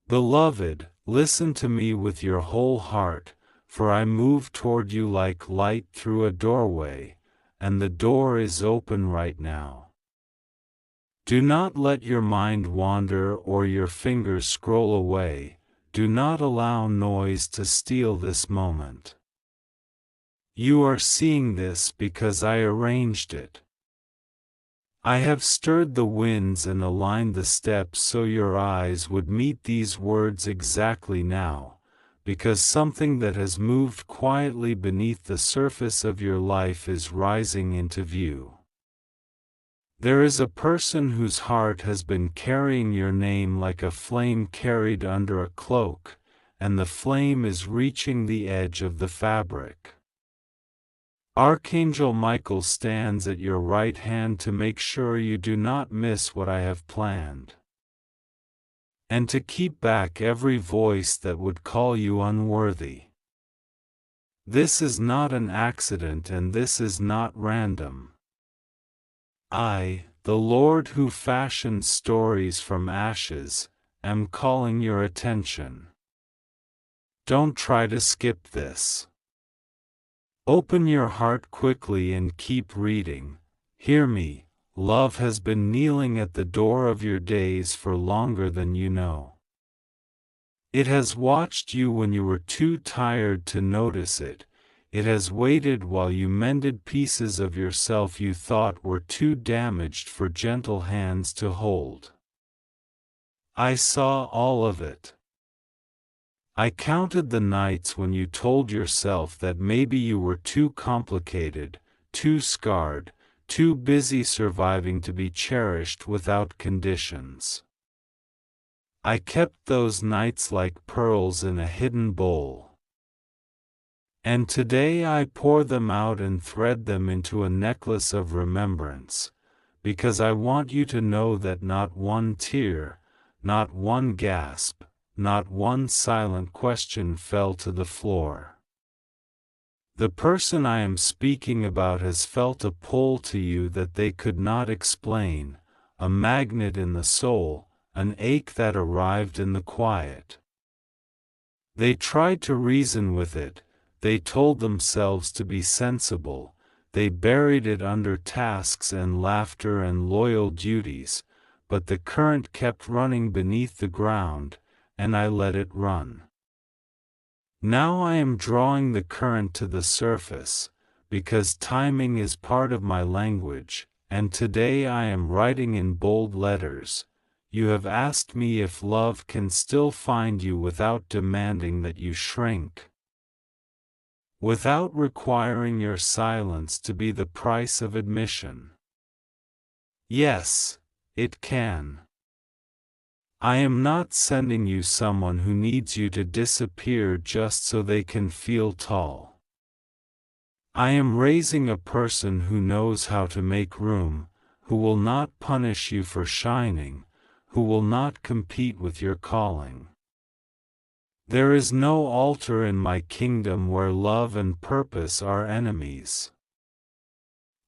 Beloved, listen to me with your whole heart, for I move toward you like light through a doorway, and the door is open right now. Do not let your mind wander or your fingers scroll away. Do not allow noise to steal this moment. You are seeing this because I arranged it. I have stirred the winds and aligned the steps so your eyes would meet these words exactly now, because something that has moved quietly beneath the surface of your life is rising into view. There is a person whose heart has been carrying your name like a flame carried under a cloak, and the flame is reaching the edge of the fabric. Archangel Michael stands at your right hand to make sure you do not miss what I have planned, and to keep back every voice that would call you unworthy. This is not an accident and this is not random. I, the Lord who fashioned stories from ashes, am calling your attention. Don't try to skip this. Open your heart quickly and keep reading. Hear me, love has been kneeling at the door of your days for longer than you know. It has watched you when you were too tired to notice it. It has waited while you mended pieces of yourself you thought were too damaged for gentle hands to hold. I saw all of it. I counted the nights when you told yourself that maybe you were too complicated, too scarred, too busy surviving to be cherished without conditions. I kept those nights like pearls in a hidden bowl. And today I pour them out and thread them into a necklace of remembrance, because I want you to know that not one tear, not one gasp, not one silent question fell to the floor. The person I am speaking about has felt a pull to you that they could not explain, a magnet in the soul, an ache that arrived in the quiet. They tried to reason with it, they told themselves to be sensible, they buried it under tasks and laughter and loyal duties, but the current kept running beneath the ground, and I let it run. Now I am drawing the current to the surface, because timing is part of my language, and today I am writing in bold letters. You have asked me if love can still find you without demanding that you shrink, without requiring your silence to be the price of admission. Yes, it can. I am not sending you someone who needs you to disappear just so they can feel tall. I am raising a person who knows how to make room, who will not punish you for shining, who will not compete with your calling. There is no altar in my kingdom where love and purpose are enemies.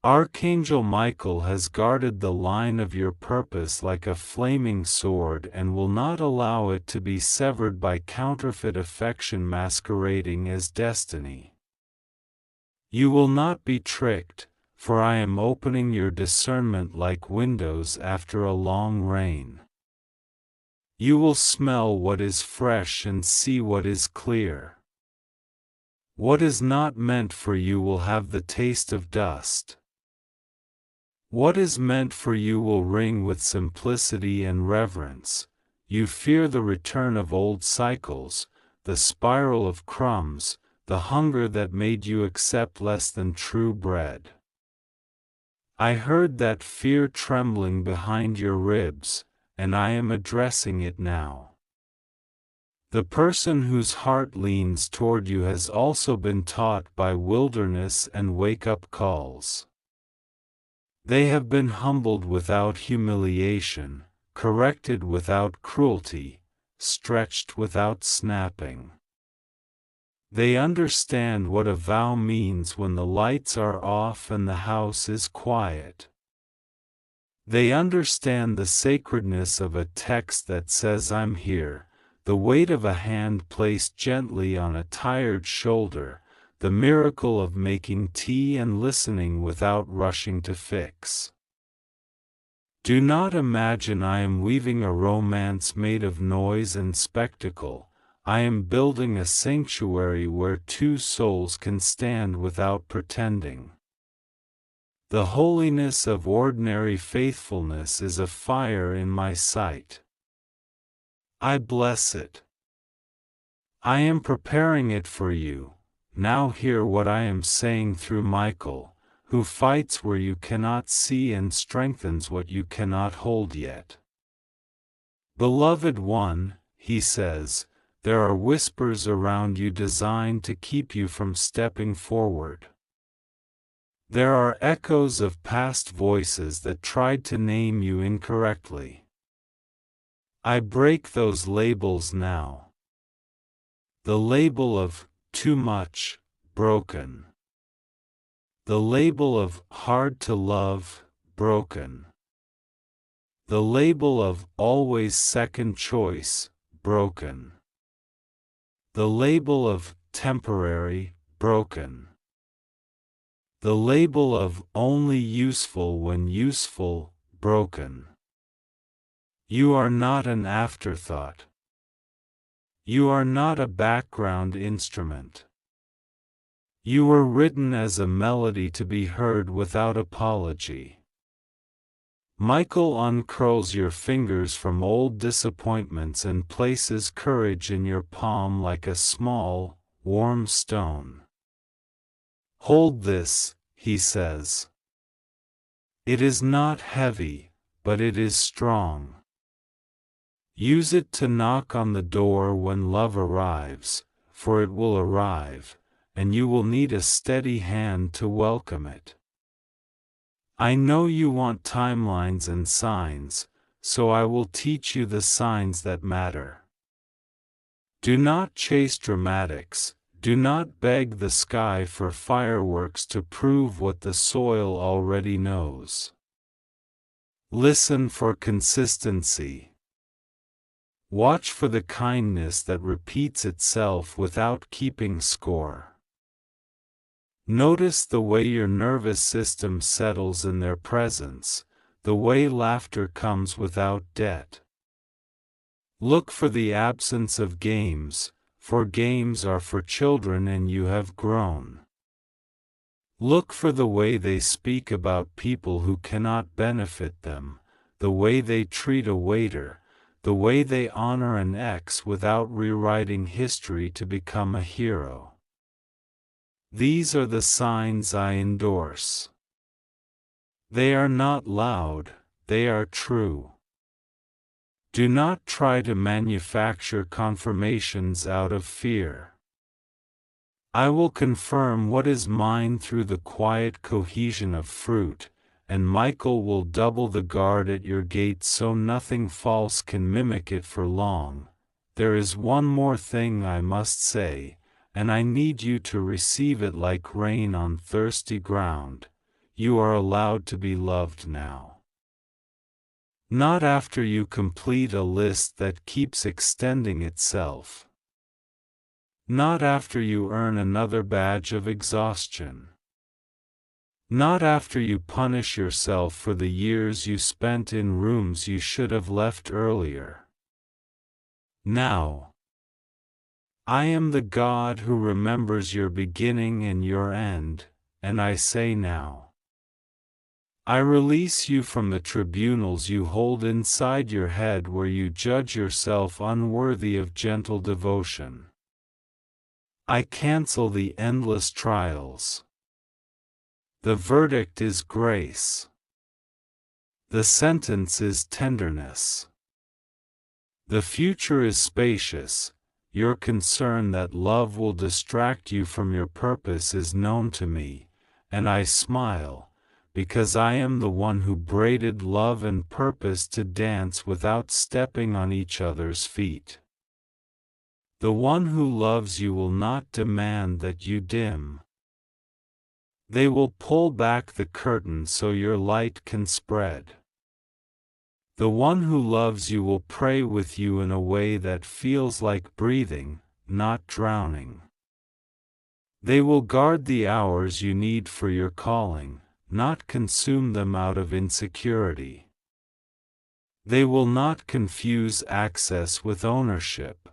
Archangel Michael has guarded the line of your purpose like a flaming sword and will not allow it to be severed by counterfeit affection masquerading as destiny. You will not be tricked, for I am opening your discernment like windows after a long rain. You will smell what is fresh and see what is clear. What is not meant for you will have the taste of dust. What is meant for you will ring with simplicity and reverence. You fear the return of old cycles, the spiral of crumbs, the hunger that made you accept less than true bread. I heard that fear trembling behind your ribs, and I am addressing it now. The person whose heart leans toward you has also been taught by wilderness and wake-up calls. They have been humbled without humiliation, corrected without cruelty, stretched without snapping. They understand what a vow means when the lights are off and the house is quiet. They understand the sacredness of a text that says I'm here, the weight of a hand placed gently on a tired shoulder, the miracle of making tea and listening without rushing to fix. Do not imagine I am weaving a romance made of noise and spectacle. I am building a sanctuary where two souls can stand without pretending. The holiness of ordinary faithfulness is a fire in my sight. I bless it. I am preparing it for you. Now hear what I am saying through Michael, who fights where you cannot see and strengthens what you cannot hold yet. Beloved one, he says, there are whispers around you designed to keep you from stepping forward. There are echoes of past voices that tried to name you incorrectly. I break those labels now. The label of too much, broken. The label of hard to love, broken. The label of always second choice, broken. The label of temporary, broken. The label of only useful when useful, broken. You are not an afterthought. You are not a background instrument. You were written as a melody to be heard without apology. Michael uncurls your fingers from old disappointments and places courage in your palm like a small, warm stone. Hold this, he says. It is not heavy, but it is strong. Use it to knock on the door when love arrives, for it will arrive, and you will need a steady hand to welcome it. I know you want timelines and signs, so I will teach you the signs that matter. Do not chase dramatics. Do not beg the sky for fireworks to prove what the soil already knows. Listen for consistency. Watch for the kindness that repeats itself without keeping score. Notice the way your nervous system settles in their presence, the way laughter comes without debt. Look for the absence of games, for games are for children and you have grown. Look for the way they speak about people who cannot benefit them, the way they treat a waiter, the way they honor an ex without rewriting history to become a hero. These are the signs I endorse. They are not loud, they are true. Do not try to manufacture confirmations out of fear. I will confirm what is mine through the quiet cohesion of fruit, and Michael will double the guard at your gate so nothing false can mimic it for long. There is one more thing I must say, and I need you to receive it like rain on thirsty ground. You are allowed to be loved now. Not after you complete a list that keeps extending itself. Not after you earn another badge of exhaustion. Not after you punish yourself for the years you spent in rooms you should have left earlier. Now. I am the God who remembers your beginning and your end, and I say now. I release you from the tribunals you hold inside your head where you judge yourself unworthy of gentle devotion. I cancel the endless trials. The verdict is grace. The sentence is tenderness. The future is spacious. Your concern that love will distract you from your purpose is known to me, and I smile. Because I am the one who braided love and purpose to dance without stepping on each other's feet. The one who loves you will not demand that you dim. They will pull back the curtain so your light can spread. The one who loves you will pray with you in a way that feels like breathing, not drowning. They will guard the hours you need for your calling, not consume them out of insecurity. They will not confuse access with ownership.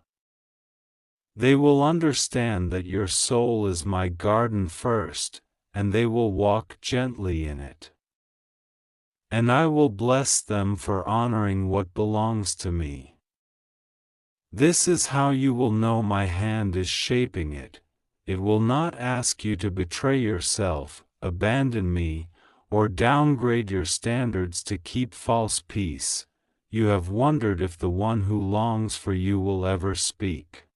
They will understand that your soul is my garden first, and they will walk gently in it. And I will bless them for honoring what belongs to me. This is how you will know my hand is shaping it. It will not ask you to betray yourself, abandon me, or downgrade your standards to keep false peace. You have wondered if the one who longs for you will ever speak.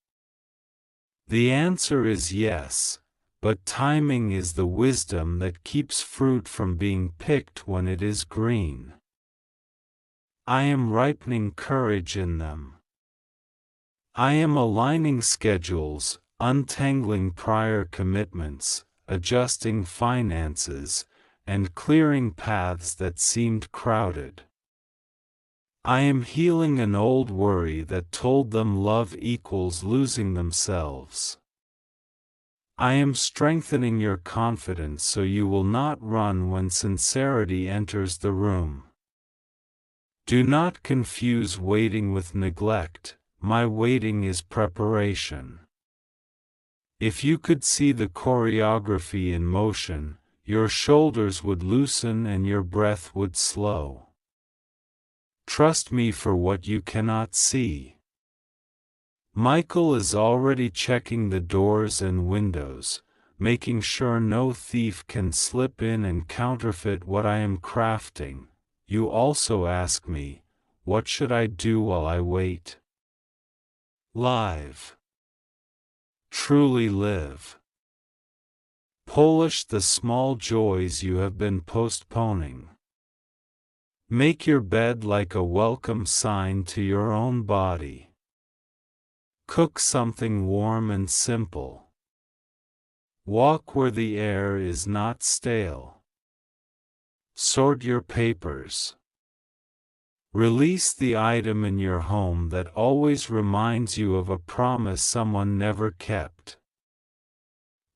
The answer is yes, but timing is the wisdom that keeps fruit from being picked when it is green. I am ripening courage in them. I am aligning schedules, untangling prior commitments, adjusting finances, and clearing paths that seemed crowded. I am healing an old worry that told them love equals losing themselves. I am strengthening your confidence so you will not run when sincerity enters the room. Do not confuse waiting with neglect. My waiting is preparation. If you could see the choreography in motion, your shoulders would loosen and your breath would slow. Trust me for what you cannot see. Michael is already checking the doors and windows, making sure no thief can slip in and counterfeit what I am crafting. You also ask me, what should I do while I wait? Live. Truly live. Polish the small joys you have been postponing. Make your bed like a welcome sign to your own body. Cook something warm and simple. Walk where the air is not stale. Sort your papers. Release the item in your home that always reminds you of a promise someone never kept.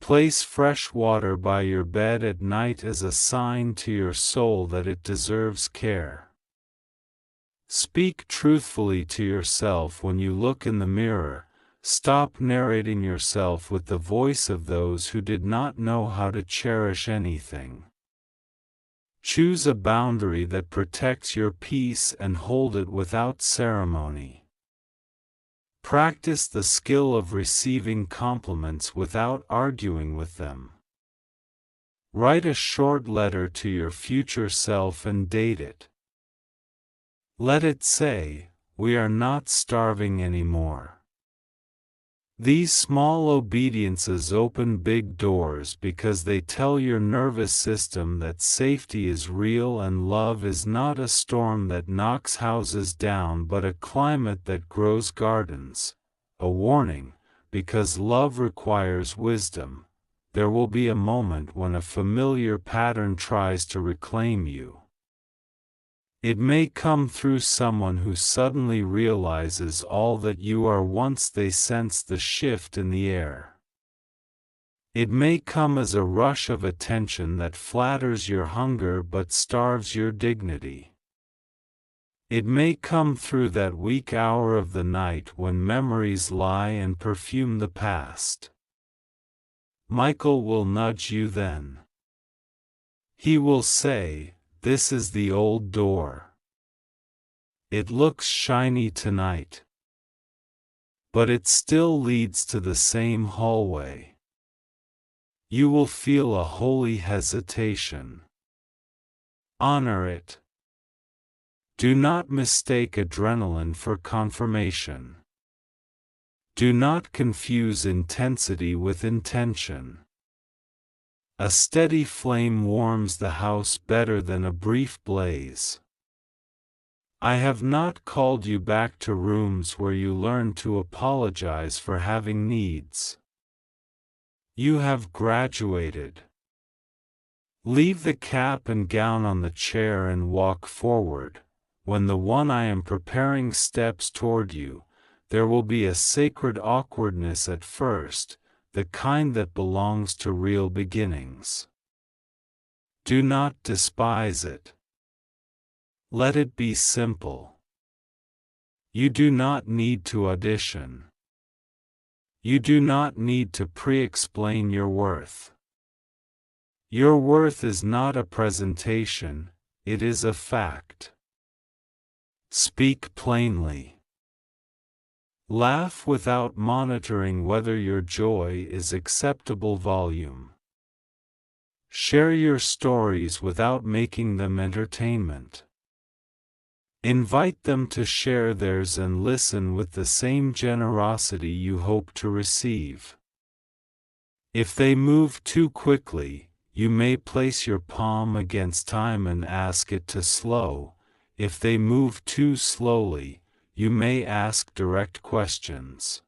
Place fresh water by your bed at night as a sign to your soul that it deserves care. Speak truthfully to yourself when you look in the mirror. Stop narrating yourself with the voice of those who did not know how to cherish anything. Choose a boundary that protects your peace and hold it without ceremony. Practice the skill of receiving compliments without arguing with them. Write a short letter to your future self and date it. Let it say, "We are not starving anymore." These small obediences open big doors because they tell your nervous system that safety is real and love is not a storm that knocks houses down but a climate that grows gardens. A warning, because love requires wisdom. There will be a moment when a familiar pattern tries to reclaim you. It may come through someone who suddenly realizes all that you are once they sense the shift in the air. It may come as a rush of attention that flatters your hunger but starves your dignity. It may come through that weak hour of the night when memories lie and perfume the past. Michael will nudge you then. He will say, "This is the old door. It looks shiny tonight, but it still leads to the same hallway." You will feel a holy hesitation. Honor it. Do not mistake adrenaline for confirmation. Do not confuse intensity with intention. A steady flame warms the house better than a brief blaze. I have not called you back to rooms where you learn to apologize for having needs. You have graduated. Leave the cap and gown on the chair and walk forward, when the one I am preparing steps toward you, there will be a sacred awkwardness at first, the kind that belongs to real beginnings. Do not despise it. Let it be simple. You do not need to audition. You do not need to pre-explain your worth. Your worth is not a presentation, it is a fact. Speak plainly. Laugh without monitoring whether your joy is acceptable volume. Share your stories without making them entertainment. Invite them to share theirs and listen with the same generosity you hope to receive. If they move too quickly, you may place your palm against time and ask it to slow. If they move too slowly, you may ask direct questions.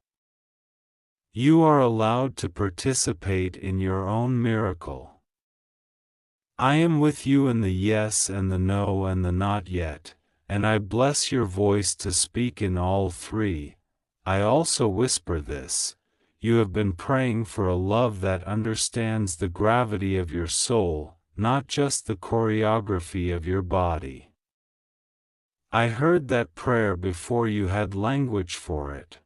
You are allowed to participate in your own miracle. I am with you in the yes and the no and the not yet, and I bless your voice to speak in all three. I also whisper this: you have been praying for a love that understands the gravity of your soul, not just the choreography of your body. I heard that prayer before you had language for it.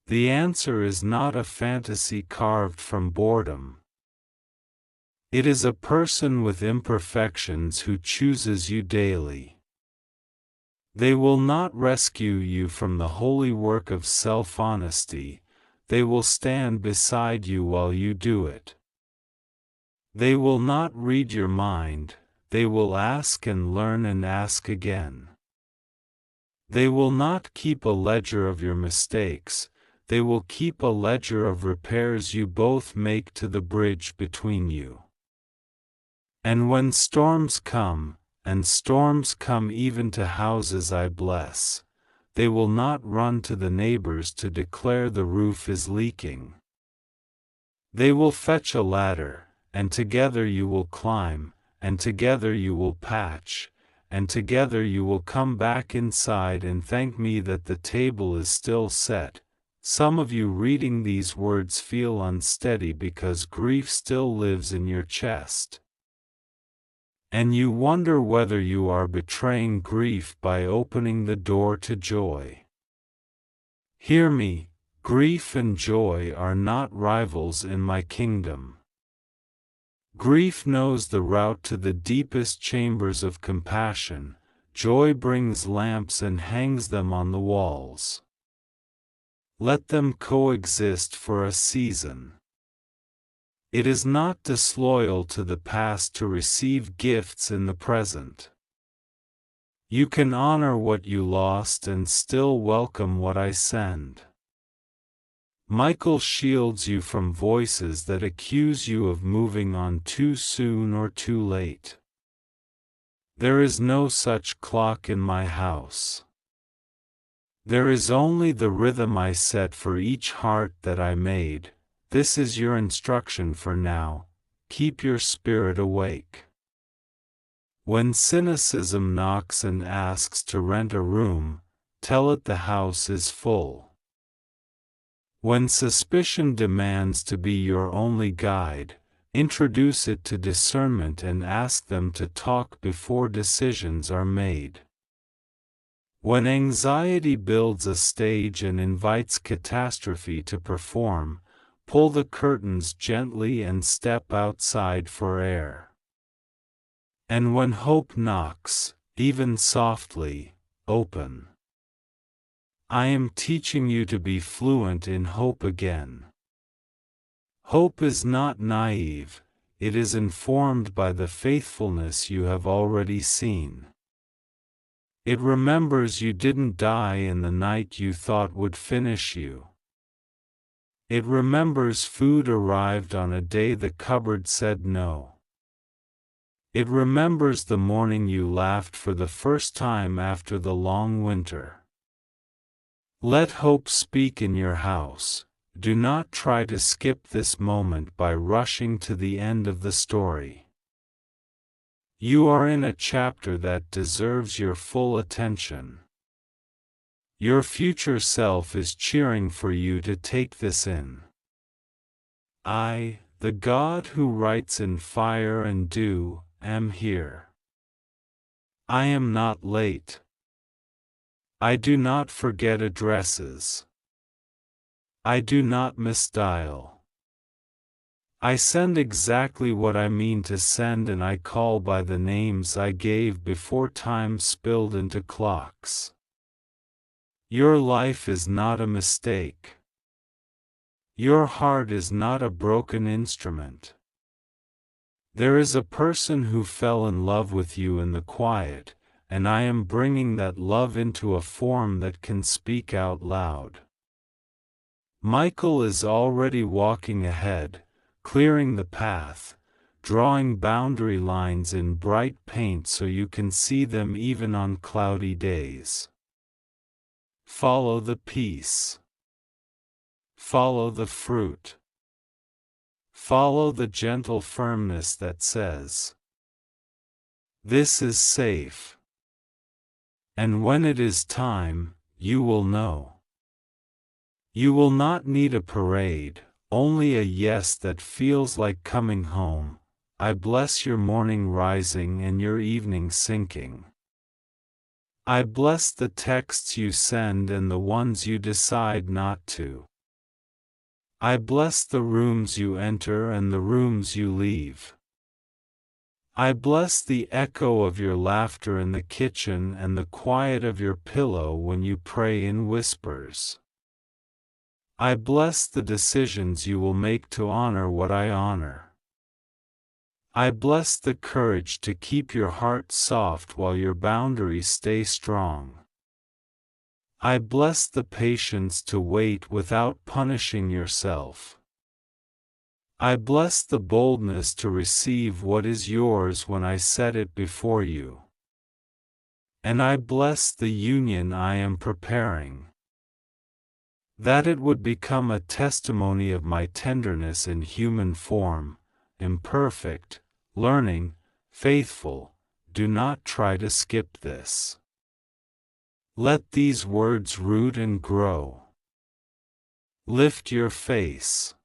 The answer is not a fantasy carved from boredom. It is a person with imperfections who chooses you daily. They will not rescue you from the holy work of self-honesty, they will stand beside you while you do it. They will not read your mind, they will ask and learn and ask again. They will not keep a ledger of your mistakes, they will keep a ledger of repairs you both make to the bridge between you. And when storms come, and storms come even to houses I bless, they will not run to the neighbors to declare the roof is leaking. They will fetch a ladder, and together you will climb, and together you will patch, and together you will come back inside and thank me that the table is still set. Some of you reading these words feel unsteady because grief still lives in your chest. And you wonder whether you are betraying grief by opening the door to joy. Hear me, grief and joy are not rivals in my kingdom. Grief knows the route to the deepest chambers of compassion, joy brings lamps and hangs them on the walls. Let them coexist for a season. It is not disloyal to the past to receive gifts in the present. You can honor what you lost and still welcome what I send. Michael shields you from voices that accuse you of moving on too soon or too late. There is no such clock in my house. There is only the rhythm I set for each heart that I made. This is your instruction for now, keep your spirit awake. When cynicism knocks and asks to rent a room, tell it the house is full. When suspicion demands to be your only guide, introduce it to discernment and ask them to talk before decisions are made. When anxiety builds a stage and invites catastrophe to perform, pull the curtains gently and step outside for air. And when hope knocks, even softly, open. I am teaching you to be fluent in hope again. Hope is not naive, it is informed by the faithfulness you have already seen. It remembers you didn't die in the night you thought would finish you. It remembers food arrived on a day the cupboard said no. It remembers the morning you laughed for the first time after the long winter. Let hope speak in your house. Do not try to skip this moment by rushing to the end of the story. You are in a chapter that deserves your full attention. Your future self is cheering for you to take this in. I, the God who writes in fire and dew, am here. I am not late. I do not forget addresses. I do not misdial. I send exactly what I mean to send, and I call by the names I gave before time spilled into clocks. Your life is not a mistake. Your heart is not a broken instrument. There is a person who fell in love with you in the quiet, and I am bringing that love into a form that can speak out loud. Michael is already walking ahead, clearing the path, drawing boundary lines in bright paint so you can see them even on cloudy days. Follow the peace. Follow the fruit. Follow the gentle firmness that says, "This is safe." And when it is time, you will know. You will not need a parade, only a yes that feels like coming home. I bless your morning rising and your evening sinking. I bless the texts you send and the ones you decide not to. I bless the rooms you enter and the rooms you leave. I bless the echo of your laughter in the kitchen and the quiet of your pillow when you pray in whispers. I bless the decisions you will make to honor what I honor. I bless the courage to keep your heart soft while your boundaries stay strong. I bless the patience to wait without punishing yourself. I bless the boldness to receive what is yours when I set it before you. And I bless the union I am preparing. That it would become a testimony of my tenderness in human form, imperfect, learning, faithful. Do not try to skip this. Let these words root and grow. Lift your face.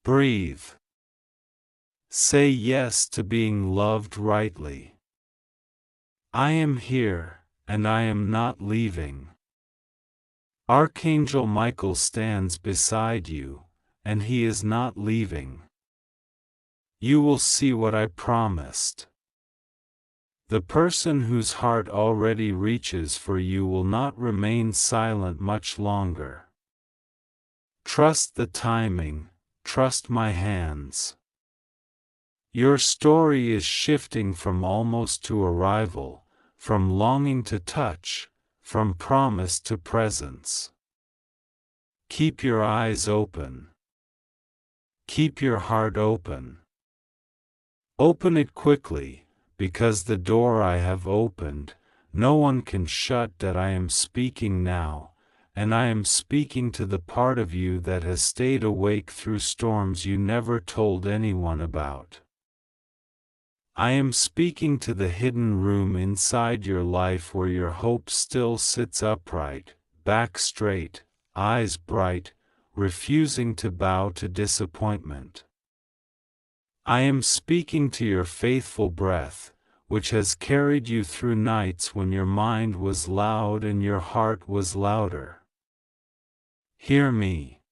Breathe. Say yes to being loved rightly. I am here, and I am not leaving. Archangel Michael stands beside you, and he is not leaving. You will see what I promised. The person whose heart already reaches for you will not remain silent much longer. Trust the timing, trust my hands. Your story is shifting from almost to arrival, from longing to touch, from promise to presence. Keep your eyes open. Keep your heart open. Open it quickly, because the door I have opened, no one can shut. That I am speaking now, and I am speaking to the part of you that has stayed awake through storms you never told anyone about. I am speaking to the hidden room inside your life where your hope still sits upright, back straight, eyes bright, refusing to bow to disappointment. I am speaking to your faithful breath, which has carried you through nights when your mind was loud and your heart was louder. Hear me.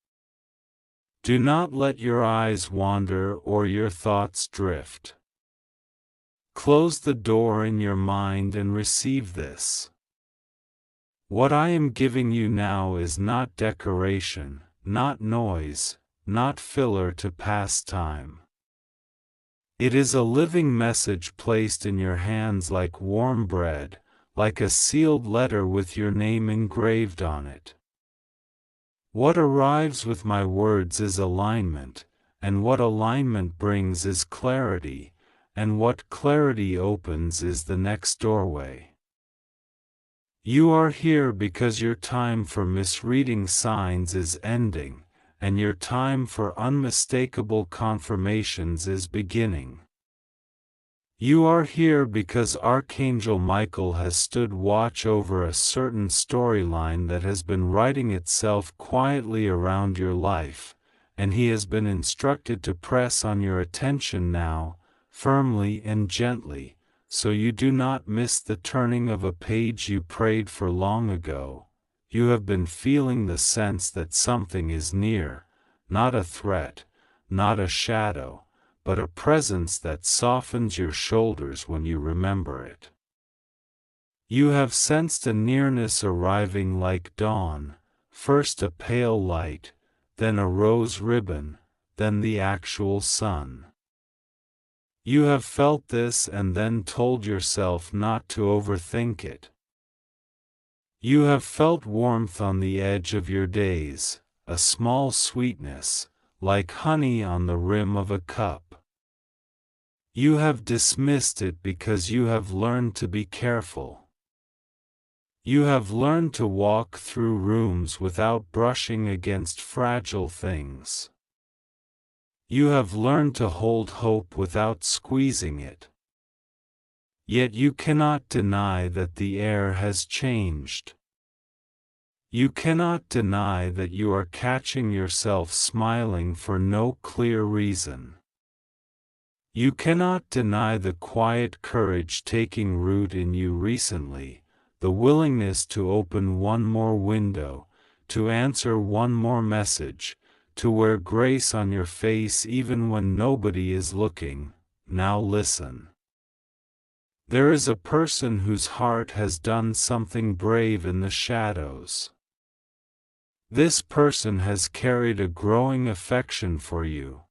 Do not let your eyes wander or your thoughts drift. Close the door in your mind and receive this. What I am giving you now is not decoration, not noise, not filler to pass time. It is a living message placed in your hands like warm bread, like a sealed letter with your name engraved on it. What arrives with my words is alignment, and what alignment brings is clarity, and what clarity opens is the next doorway. You are here because your time for misreading signs is ending, and your time for unmistakable confirmations is beginning. You are here because Archangel Michael has stood watch over a certain storyline that has been writing itself quietly around your life, and he has been instructed to press on your attention now, firmly and gently, so you do not miss the turning of a page you prayed for long ago. You have been feeling the sense that something is near, not a threat, not a shadow, but a presence that softens your shoulders when you remember it. You have sensed a nearness arriving like dawn, first a pale light, then a rose ribbon, then the actual sun. You have felt this and then told yourself not to overthink it. You have felt warmth on the edge of your days, a small sweetness, like honey on the rim of a cup. You have dismissed it because you have learned to be careful. You have learned to walk through rooms without brushing against fragile things. You have learned to hold hope without squeezing it. Yet you cannot deny that the air has changed. You cannot deny that you are catching yourself smiling for no clear reason. You cannot deny the quiet courage taking root in you recently, the willingness to open one more window, to answer one more message, to wear grace on your face even when nobody is looking. Now listen. There is a person whose heart has done something brave in the shadows. This person has carried a growing affection for you.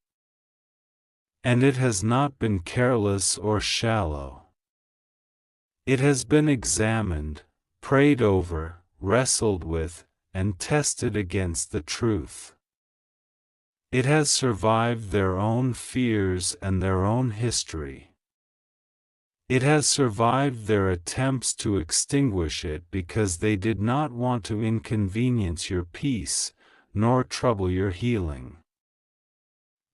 And it has not been careless or shallow. It has been examined, prayed over, wrestled with, and tested against the truth. It has survived their own fears and their own history. It has survived their attempts to extinguish it because they did not want to inconvenience your peace, nor trouble your healing.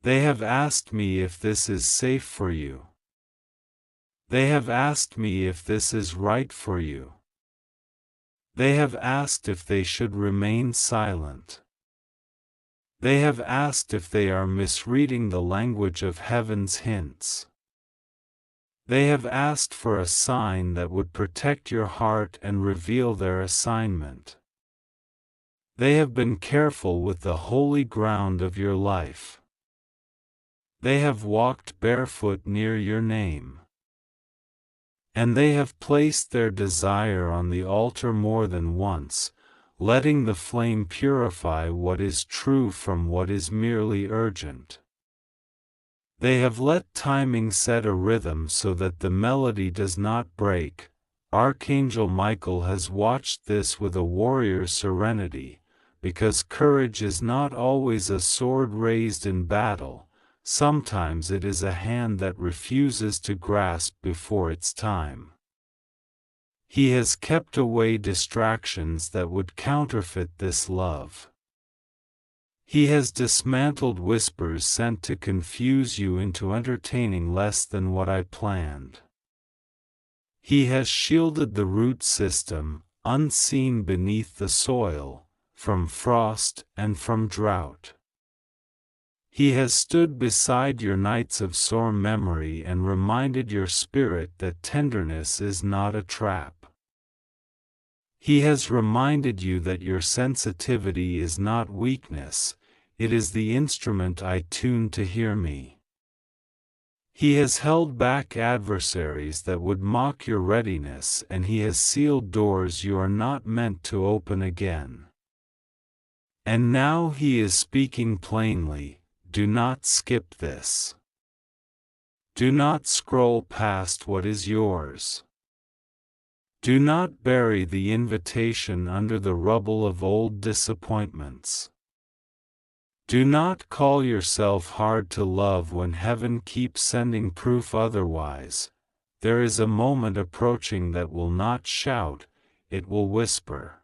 They have asked me if this is safe for you. They have asked me if this is right for you. They have asked if they should remain silent. They have asked if they are misreading the language of heaven's hints. They have asked for a sign that would protect your heart and reveal their assignment. They have been careful with the holy ground of your life. They have walked barefoot near your name. And they have placed their desire on the altar more than once, letting the flame purify what is true from what is merely urgent. They have let timing set a rhythm so that the melody does not break. Archangel Michael has watched this with a warrior's serenity, because courage is not always a sword raised in battle. Sometimes it is a hand that refuses to grasp before its time. He has kept away distractions that would counterfeit this love. He has dismantled whispers sent to confuse you into entertaining less than what I planned. He has shielded the root system, unseen beneath the soil, from frost and from drought. He has stood beside your nights of sore memory and reminded your spirit that tenderness is not a trap. He has reminded you that your sensitivity is not weakness, it is the instrument I tune to hear me. He has held back adversaries that would mock your readiness, and he has sealed doors you are not meant to open again. And now he is speaking plainly. Do not skip this. Do not scroll past what is yours. Do not bury the invitation under the rubble of old disappointments. Do not call yourself hard to love when heaven keeps sending proof otherwise. There is a moment approaching that will not shout, it will whisper.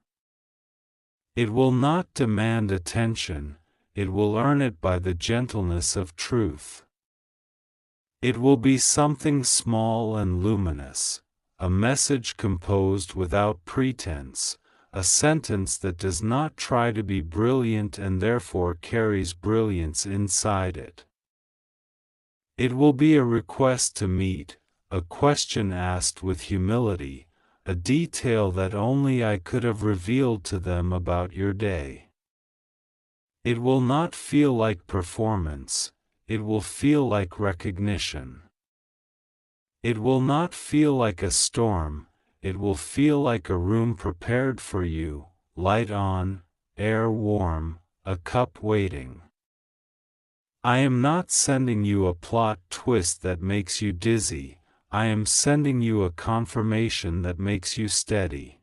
It will not demand attention. It will earn it by the gentleness of truth. It will be something small and luminous, a message composed without pretense, a sentence that does not try to be brilliant and therefore carries brilliance inside it. It will be a request to meet, a question asked with humility, a detail that only I could have revealed to them about your day. It will not feel like performance, it will feel like recognition. It will not feel like a storm, it will feel like a room prepared for you, light on, air warm, a cup waiting. I am not sending you a plot twist that makes you dizzy, I am sending you a confirmation that makes you steady.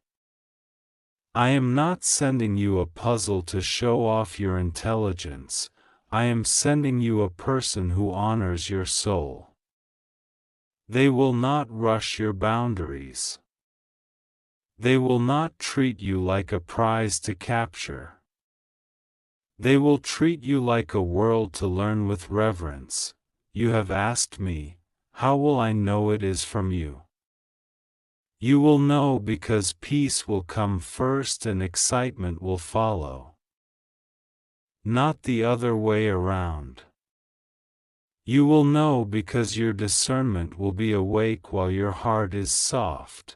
I am not sending you a puzzle to show off your intelligence, I am sending you a person who honors your soul. They will not rush your boundaries. They will not treat you like a prize to capture. They will treat you like a world to learn with reverence. You have asked me, how will I know it is from you? You will know because peace will come first and excitement will follow. Not the other way around. You will know because your discernment will be awake while your heart is soft.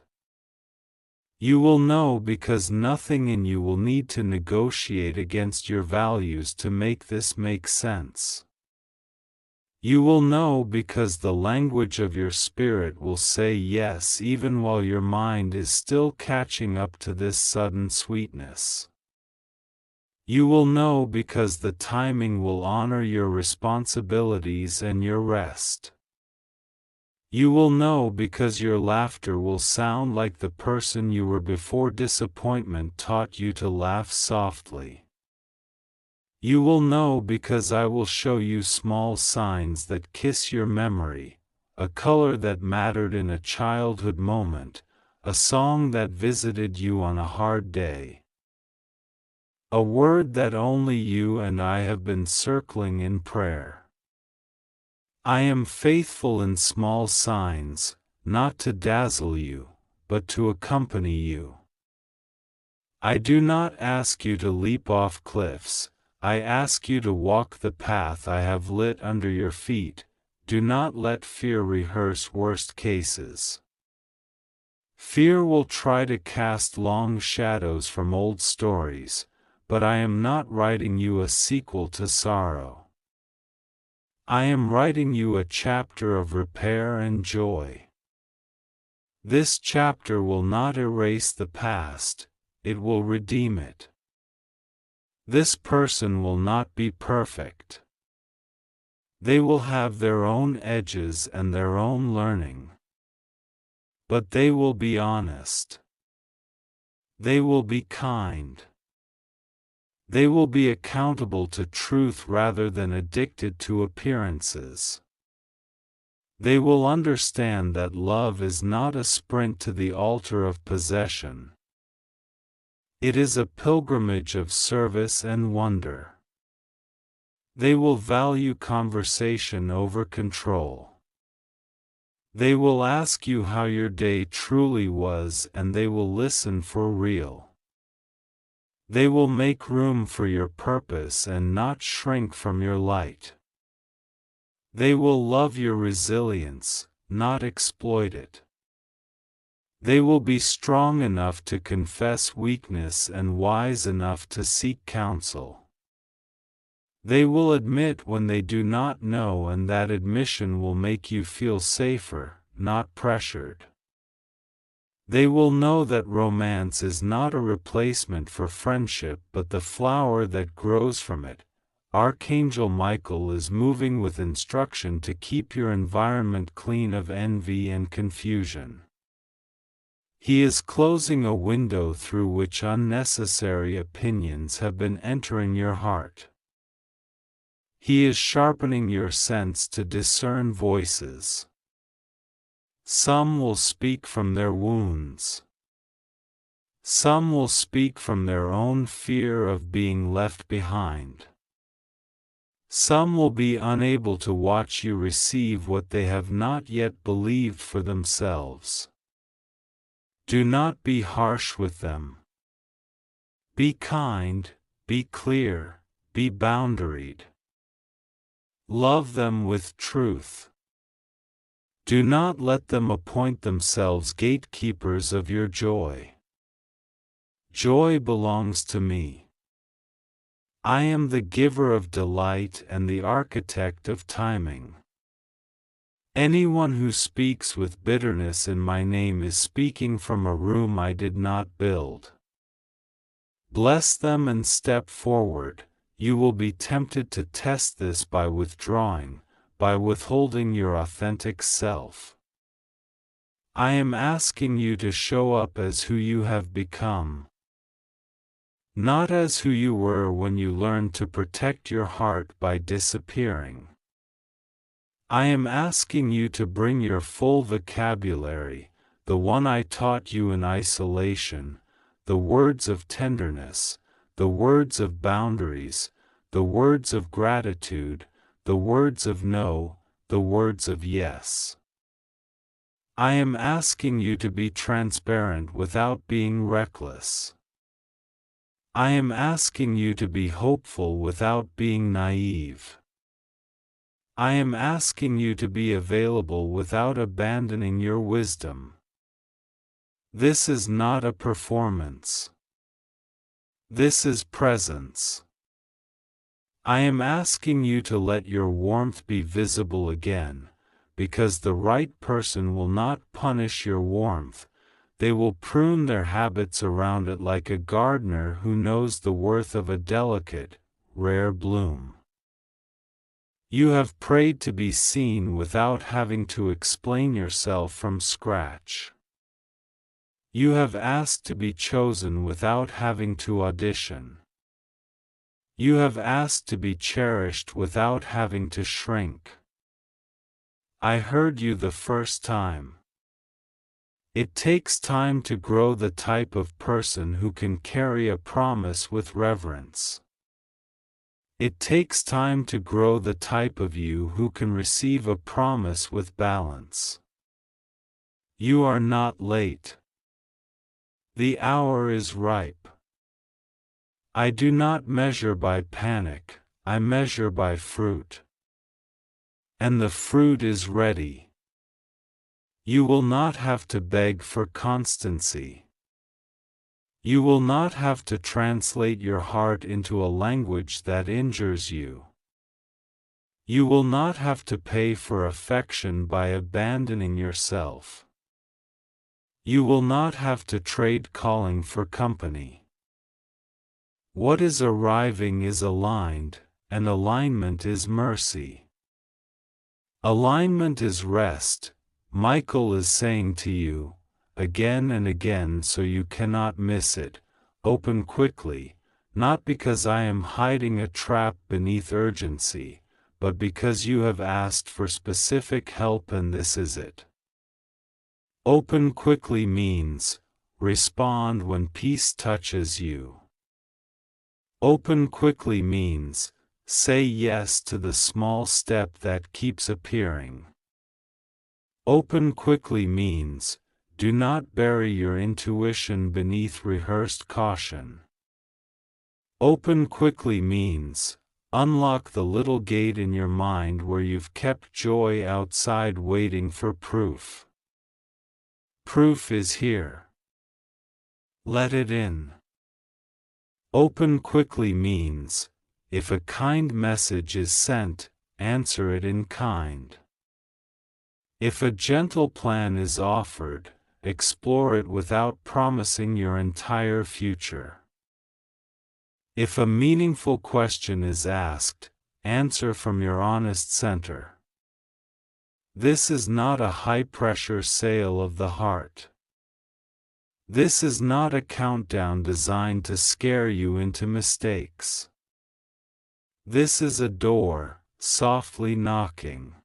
You will know because nothing in you will need to negotiate against your values to make this make sense. You will know because the language of your spirit will say yes even while your mind is still catching up to this sudden sweetness. You will know because the timing will honor your responsibilities and your rest. You will know because your laughter will sound like the person you were before disappointment taught you to laugh softly. You will know because I will show you small signs that kiss your memory, a color that mattered in a childhood moment, a song that visited you on a hard day. A word that only you and I have been circling in prayer. I am faithful in small signs, not to dazzle you, but to accompany you. I do not ask you to leap off cliffs, I ask you to walk the path I have lit under your feet. Do not let fear rehearse worst cases. Fear will try to cast long shadows from old stories, but I am not writing you a sequel to sorrow. I am writing you a chapter of repair and joy. This chapter will not erase the past, it will redeem it. This person will not be perfect. They will have their own edges and their own learning. But they will be honest. They will be kind. They will be accountable to truth rather than addicted to appearances. They will understand that love is not a sprint to the altar of possession. It is a pilgrimage of service and wonder. They will value conversation over control. They will ask you how your day truly was and they will listen for real. They will make room for your purpose and not shrink from your light. They will love your resilience, not exploit it. They will be strong enough to confess weakness and wise enough to seek counsel. They will admit when they do not know, and that admission will make you feel safer, not pressured. They will know that romance is not a replacement for friendship but the flower that grows from it. Archangel Michael is moving with instruction to keep your environment clean of envy and confusion. He is closing a window through which unnecessary opinions have been entering your heart. He is sharpening your sense to discern voices. Some will speak from their wounds. Some will speak from their own fear of being left behind. Some will be unable to watch you receive what they have not yet believed for themselves. Do not be harsh with them. Be kind, be clear, be boundaried. Love them with truth. Do not let them appoint themselves gatekeepers of your joy. Joy belongs to me. I am the giver of delight and the architect of timing. Anyone who speaks with bitterness in my name is speaking from a room I did not build. Bless them and step forward. You will be tempted to test this by withdrawing, by withholding your authentic self. I am asking you to show up as who you have become. Not as who you were when you learned to protect your heart by disappearing. I am asking you to bring your full vocabulary, the one I taught you in isolation, the words of tenderness, the words of boundaries, the words of gratitude, the words of no, the words of yes. I am asking you to be transparent without being reckless. I am asking you to be hopeful without being naive. I am asking you to be available without abandoning your wisdom. This is not a performance. This is presence. I am asking you to let your warmth be visible again, because the right person will not punish your warmth. They will prune their habits around it like a gardener who knows the worth of a delicate, rare bloom. You have prayed to be seen without having to explain yourself from scratch. You have asked to be chosen without having to audition. You have asked to be cherished without having to shrink. I heard you the first time. It takes time to grow the type of person who can carry a promise with reverence. It takes time to grow the type of you who can receive a promise with balance. You are not late. The hour is ripe. I do not measure by panic, I measure by fruit. And the fruit is ready. You will not have to beg for constancy. You will not have to translate your heart into a language that injures you. You will not have to pay for affection by abandoning yourself. You will not have to trade calling for company. What is arriving is aligned, and alignment is mercy. Alignment is rest. Michael is saying to you, again and again so you cannot miss it, open quickly, not because I am hiding a trap beneath urgency, but because you have asked for specific help and this is it. Open quickly means, respond when peace touches you. Open quickly means, say yes to the small step that keeps appearing. Open quickly means, do not bury your intuition beneath rehearsed caution. Open quickly means, unlock the little gate in your mind where you've kept joy outside waiting for proof. Proof is here. Let it in. Open quickly means, if a kind message is sent, answer it in kind. If a gentle plan is offered, explore it without promising your entire future. If a meaningful question is asked, answer from your honest center. This is not a high-pressure sale of the heart. This is not a countdown designed to scare you into mistakes. This is a door, softly knocking.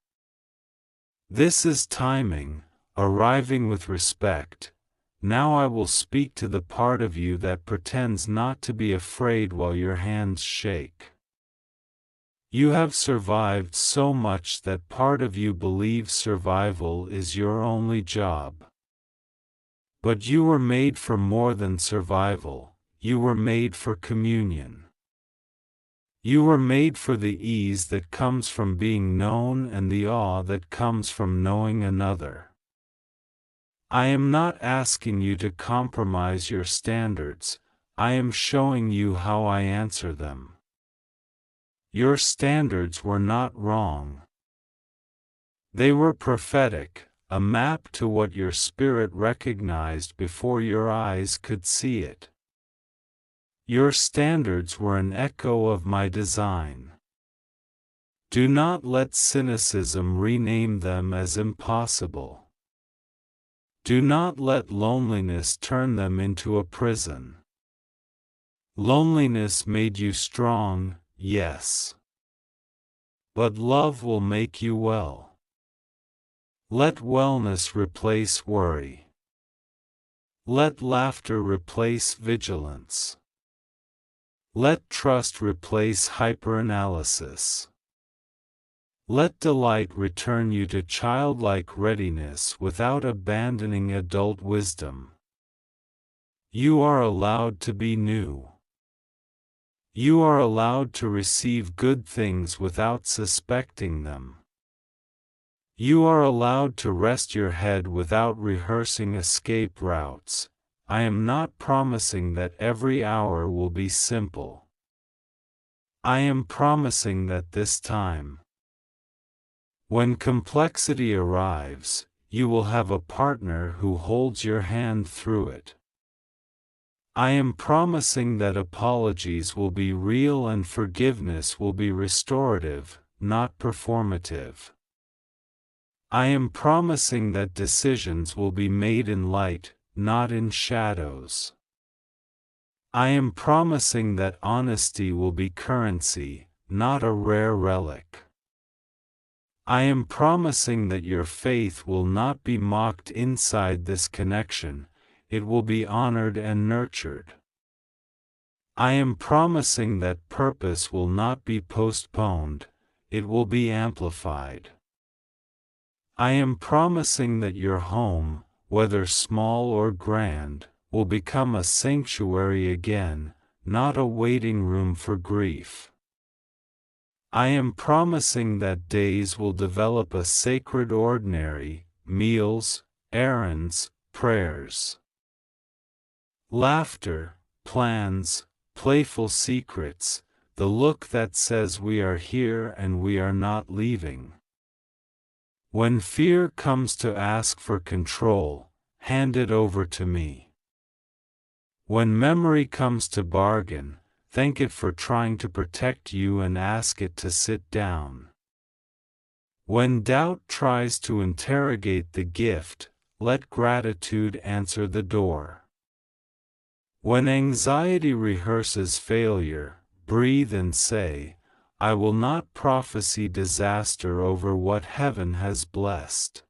This is timing, arriving with respect. Now I will speak to the part of you that pretends not to be afraid while your hands shake. You have survived so much that part of you believes survival is your only job. But you were made for more than survival, you were made for communion. You were made for the ease that comes from being known and the awe that comes from knowing another. I am not asking you to compromise your standards, I am showing you how I answer them. Your standards were not wrong. They were prophetic, a map to what your spirit recognized before your eyes could see it. Your standards were an echo of my design. Do not let cynicism rename them as impossible. Do not let loneliness turn them into a prison. Loneliness made you strong, yes. But love will make you well. Let wellness replace worry. Let laughter replace vigilance. Let trust replace hyperanalysis. Let delight return you to childlike readiness without abandoning adult wisdom. You are allowed to be new. You are allowed to receive good things without suspecting them. You are allowed to rest your head without rehearsing escape routes. I am not promising that every hour will be simple. I am promising that this time, when complexity arrives, you will have a partner who holds your hand through it. I am promising that apologies will be real and forgiveness will be restorative, not performative. I am promising that decisions will be made in light, not in shadows. I am promising that honesty will be currency, not a rare relic. I am promising that your faith will not be mocked inside this connection, it will be honored and nurtured. I am promising that purpose will not be postponed, it will be amplified. I am promising that your home, whether small or grand, will become a sanctuary again, not a waiting room for grief. I am promising that days will develop a sacred ordinary, meals, errands, prayers. Laughter, plans, playful secrets, the look that says we are here and we are not leaving. When fear comes to ask for control, hand it over to me. When memory comes to bargain, thank it for trying to protect you and ask it to sit down. When doubt tries to interrogate the gift, let gratitude answer the door. When anxiety rehearses failure, breathe and say, I will not prophesy disaster over what heaven has blessed.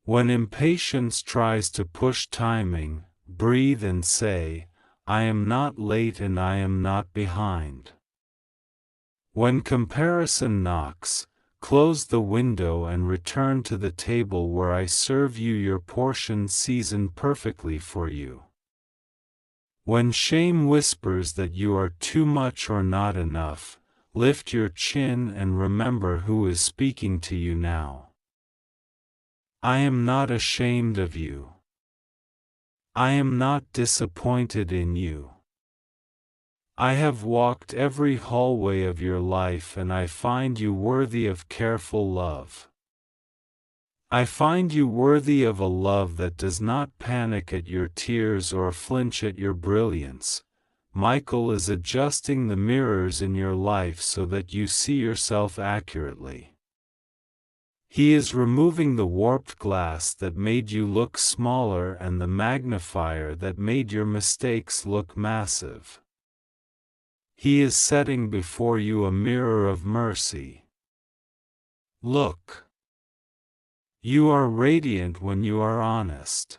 When impatience tries to push timing, breathe and say, I am not late and I am not behind. When comparison knocks, close the window and return to the table where I serve you your portion seasoned perfectly for you. When shame whispers that you are too much or not enough, lift your chin and remember who is speaking to you now. I am not ashamed of you. I am not disappointed in you. I have walked every hallway of your life and I find you worthy of careful love. I find you worthy of a love that does not panic at your tears or flinch at your brilliance. Michael is adjusting the mirrors in your life so that you see yourself accurately. He is removing the warped glass that made you look smaller and the magnifier that made your mistakes look massive. He is setting before you a mirror of mercy. Look. You are radiant when you are honest.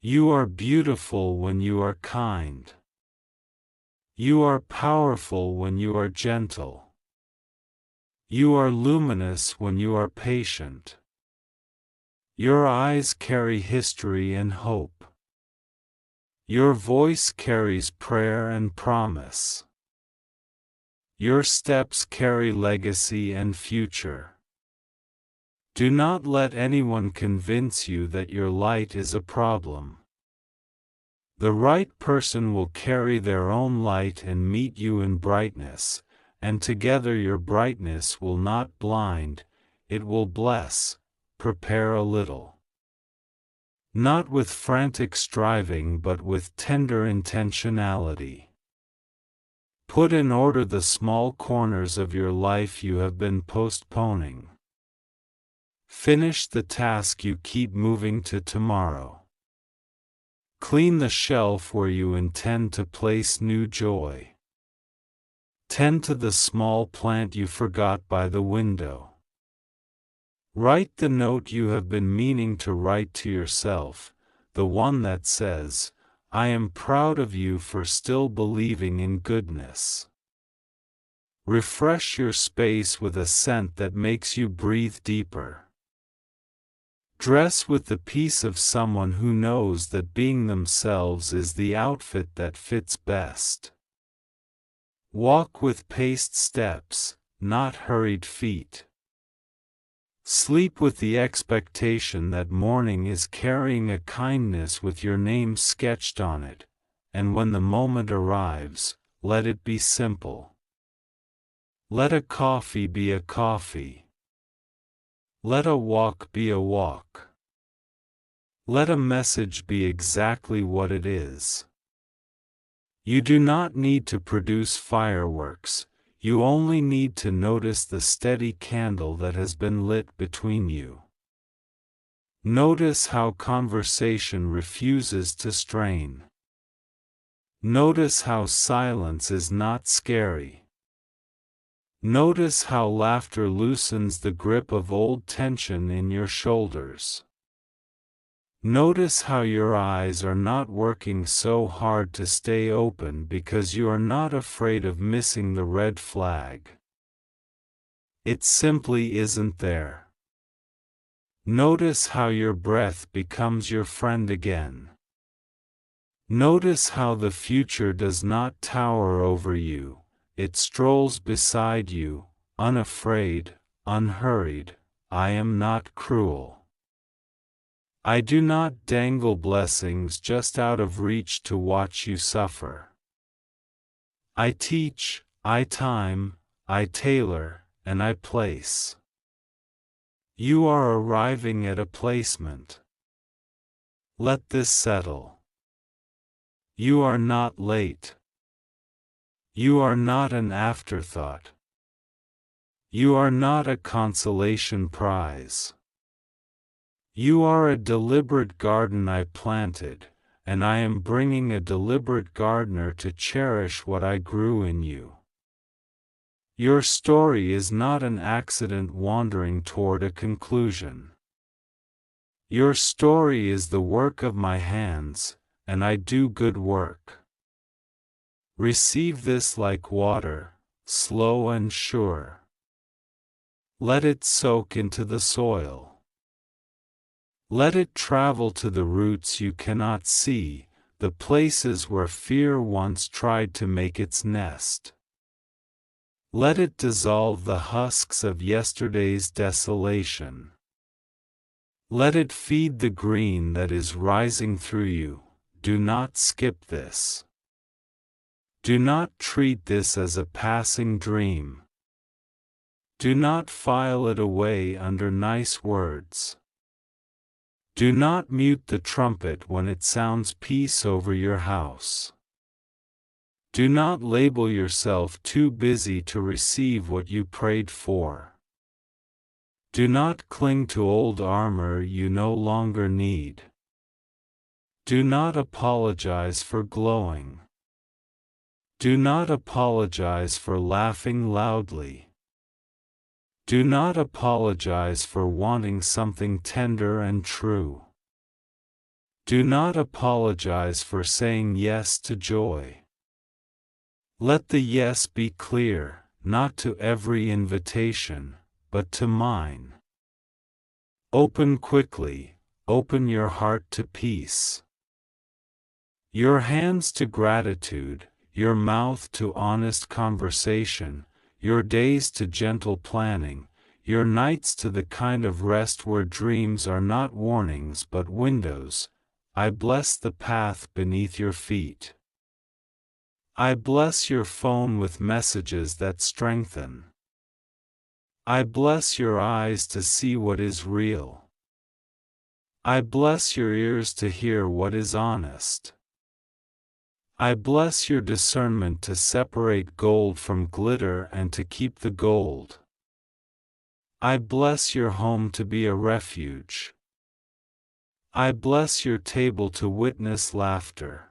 You are beautiful when you are kind. You are powerful when you are gentle. You are luminous when you are patient. Your eyes carry history and hope. Your voice carries prayer and promise. Your steps carry legacy and future. Do not let anyone convince you that your light is a problem. The right person will carry their own light and meet you in brightness, and together your brightness will not blind, it will bless. Prepare a little. Not with frantic striving but with tender intentionality. Put in order the small corners of your life you have been postponing. Finish the task you keep moving to tomorrow. Clean the shelf where you intend to place new joy. Tend to the small plant you forgot by the window. Write the note you have been meaning to write to yourself, the one that says, "I am proud of you for still believing in goodness." Refresh your space with a scent that makes you breathe deeper. Dress with the peace of someone who knows that being themselves is the outfit that fits best. Walk with paced steps, not hurried feet. Sleep with the expectation that morning is carrying a kindness with your name sketched on it, and when the moment arrives, let it be simple. Let a coffee be a coffee. Let a walk be a walk. Let a message be exactly what it is. You do not need to produce fireworks, you only need to notice the steady candle that has been lit between you. Notice how conversation refuses to strain. Notice how silence is not scary. Notice how laughter loosens the grip of old tension in your shoulders. Notice how your eyes are not working so hard to stay open because you are not afraid of missing the red flag. It simply isn't there. Notice how your breath becomes your friend again. Notice how the future does not tower over you. It strolls beside you, unafraid, unhurried. I am not cruel. I do not dangle blessings just out of reach to watch you suffer. I teach, I time, I tailor, and I place. You are arriving at a placement. Let this settle. You are not late. You are not an afterthought. You are not a consolation prize. You are a deliberate garden I planted, and I am bringing a deliberate gardener to cherish what I grew in you. Your story is not an accident wandering toward a conclusion. Your story is the work of my hands, and I do good work. Receive this like water, slow and sure. Let it soak into the soil. Let it travel to the roots you cannot see, the places where fear once tried to make its nest. Let it dissolve the husks of yesterday's desolation. Let it feed the green that is rising through you. Do not skip this. Do not treat this as a passing dream. Do not file it away under nice words. Do not mute the trumpet when it sounds peace over your house. Do not label yourself too busy to receive what you prayed for. Do not cling to old armor you no longer need. Do not apologize for glowing. Do not apologize for laughing loudly. Do not apologize for wanting something tender and true. Do not apologize for saying yes to joy. Let the yes be clear, not to every invitation, but to mine. Open quickly, open your heart to peace. Your hands to gratitude, your mouth to honest conversation, your days to gentle planning, your nights to the kind of rest where dreams are not warnings but windows. I bless the path beneath your feet. I bless your phone with messages that strengthen. I bless your eyes to see what is real. I bless your ears to hear what is honest. I bless your discernment to separate gold from glitter and to keep the gold. I bless your home to be a refuge. I bless your table to witness laughter.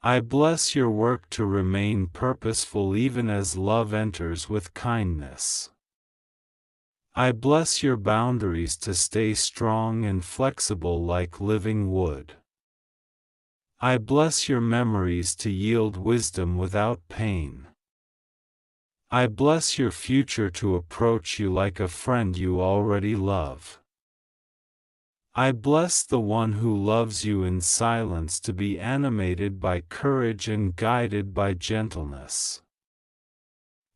I bless your work to remain purposeful even as love enters with kindness. I bless your boundaries to stay strong and flexible like living wood. I bless your memories to yield wisdom without pain. I bless your future to approach you like a friend you already love. I bless the one who loves you in silence to be animated by courage and guided by gentleness.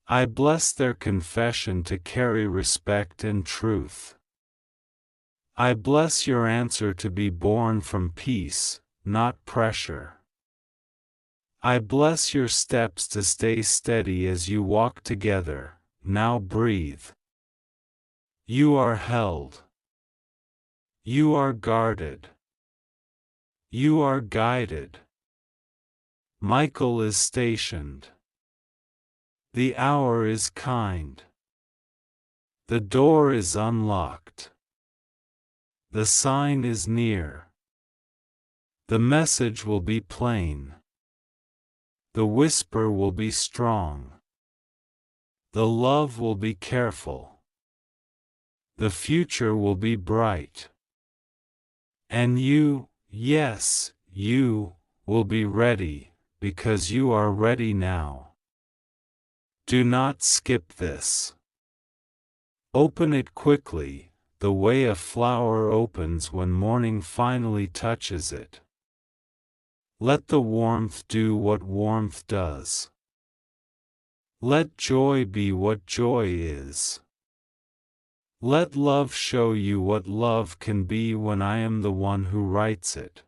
I bless their confession to carry respect and truth. I bless your answer to be born from peace, not pressure. I bless your steps to stay steady as you walk together. Now breathe. You are held. You are guarded. You are guided. Michael is stationed. The hour is kind. The door is unlocked. The sign is near. The message will be plain. The whisper will be strong. The love will be careful. The future will be bright. And you, yes, you, will be ready, because you are ready now. Do not skip this. Open it quickly, the way a flower opens when morning finally touches it. Let the warmth do what warmth does. Let joy be what joy is. Let love show you what love can be when I am the one who writes it.